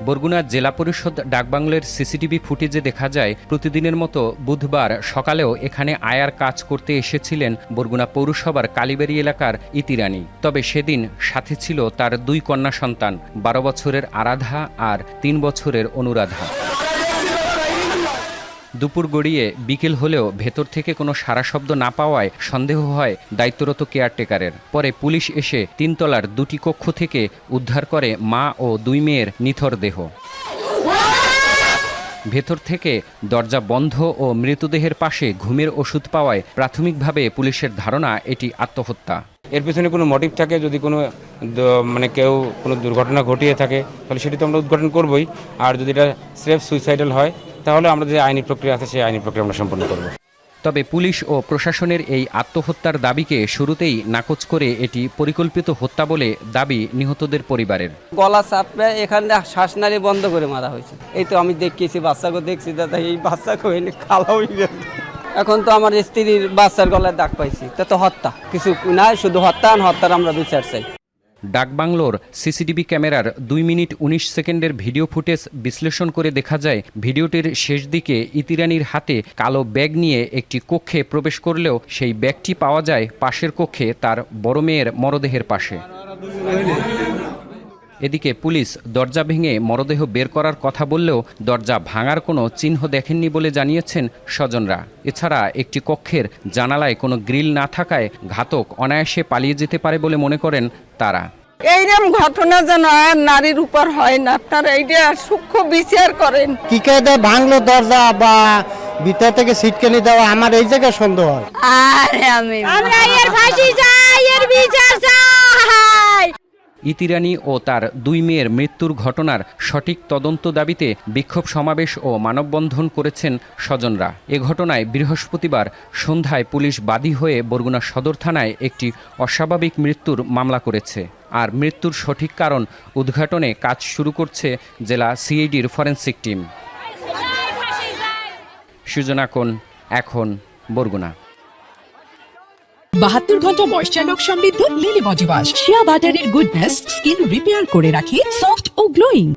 বরগুনা জেলা পরিষদ ডাকবাংলোর সিসিটিভি ফুটেজে দেখা যায় প্রতিদিনের মতো বুধবার সকালেও এখানে আয়ার কাজ করতে এসেছিলেন বরগুনা পৌরসভার কালীবাড়ি এলাকার ইতিরানী। তবে সেদিন সাথে ছিল তার 2 কন্যা সন্তান, 12 বছরের আরাধা আর 3 বছরের অনুরাধা। দুপুর গড়িয়ে বিকেল হলেও ভেতর থেকে কোনো সাড়া শব্দ না পাওয়ায় সন্দেহ হয় দায়িত্বরত কেয়ারটেকারের। পরে পুলিশ এসে 3 তলার 2টি কক্ষ থেকে উদ্ধার করে মা ও 2 মেয়ের নিথর দেহ। ভেতর থেকে দরজা বন্ধ ও মৃতদেহের পাশে ঘুমের ওষুধ পাওয়ায় প্রাথমিকভাবে পুলিশের ধারণা এটি আত্মহত্যা। এর পিছনে কোনো মোটিভ থাকে, যদি কোনো কেউ কোনো দুর্ঘটনা ঘটিয়ে থাকে তাহলে সেটি তো আমরা উদ্ঘাটন করবই। আর যদি এটা স্রেফ সুইসাইডাল হয় তাহলে আমরা যে আইনি প্রক্রিয়া আছে সেই আইনি প্রক্রিয়া আমরা সম্পন্ন করব। তবে পুলিশ ও প্রশাসনের এই আত্মহত্যার দাবিকে শুরুতেই নাকচ করে এটি পরিকল্পিত হত্যা বলে দাবি নিহতদের পরিবারের। গলা চাপে এখানে শ্বাসনালী বন্ধ করে মারা হয়েছে। এই তো আমি দেখেছি, বাচ্চাকে দেখছি দাদা, এই বাচ্চাকে এনে খাওয়া হয়ে গেছে। এখন তো আমার স্ত্রীর বাচ্চার গলায় দাগ পাইছি, তা তো হত্যা কিছু না, শুধু হত্যা, হত্যার আমরা বিচার চাই। ডাকবাংলোর সিসিটিভি ক্যামেরার 2 মিনিট 19 সেকেন্ডের ভিডিও ফুটেজ বিশ্লেষণ করে দেখা যায় ভিডিওটির শেষ দিকে ইতিরানীর হাতে কালো ব্যাগ নিয়ে একটি কক্ষে প্রবেশ করলেও সেই ব্যাগটি পাওয়া যায় পাশের কক্ষে তার বড় মেয়ের মরদেহের পাশে। এদিকে পুলিশ দরজা ভেঙে মরদেহ বের করার কথা বললেও দরজা ভাঙার কোনো চিহ্ন দেখেননি বলে জানিয়েছেন স্বজনরা। এছাড়া একটি কক্ষের জানালায় কোনো গ্রিল না থাকায় ঘাতক অনায়াসে পালিয়ে যেতে পারে বলে মনে করেন তারা। এইরকম ঘটনা যেন আর নারীর উপর হয় না, আপনারা এইটা সূক্ষ্ম বিচার করেন। কি কায়দা ভাঙলো দরজা বা ভিতর থেকে সিটকানি দেওয়া, আমার এই জায়গায় সন্দেহ হয়। আমরা এর ফাঁসি চাই, এর বিচার চাই। ইতিরানী ও তার 2 মেয়ের মৃত্যুর ঘটনার সঠিক তদন্ত দাবিতে বিক্ষোভ সমাবেশ ও মানববন্ধন করেছেন স্বজনরা। এ ঘটনায় বৃহস্পতিবার সন্ধ্যায় পুলিশ বাদী হয়ে বরগুনা সদর থানায় একটি অস্বাভাবিক মৃত্যুর মামলা করেছে। আর মৃত্যুর সঠিক কারণ উদ্ঘাটনে কাজ শুরু করছে জেলা সিআইডির ফরেনসিক টিম। সুজনা কোন, এখন, বরগুনা। 72 ঘন্টা ময়েশ্চার লক সমৃদ্ধ লিলি বডি ওয়াশ, শিয়া বাটারের গুডনেস স্কিন রিপেয়ার করে রাখে সফট ও গ্লোয়িং।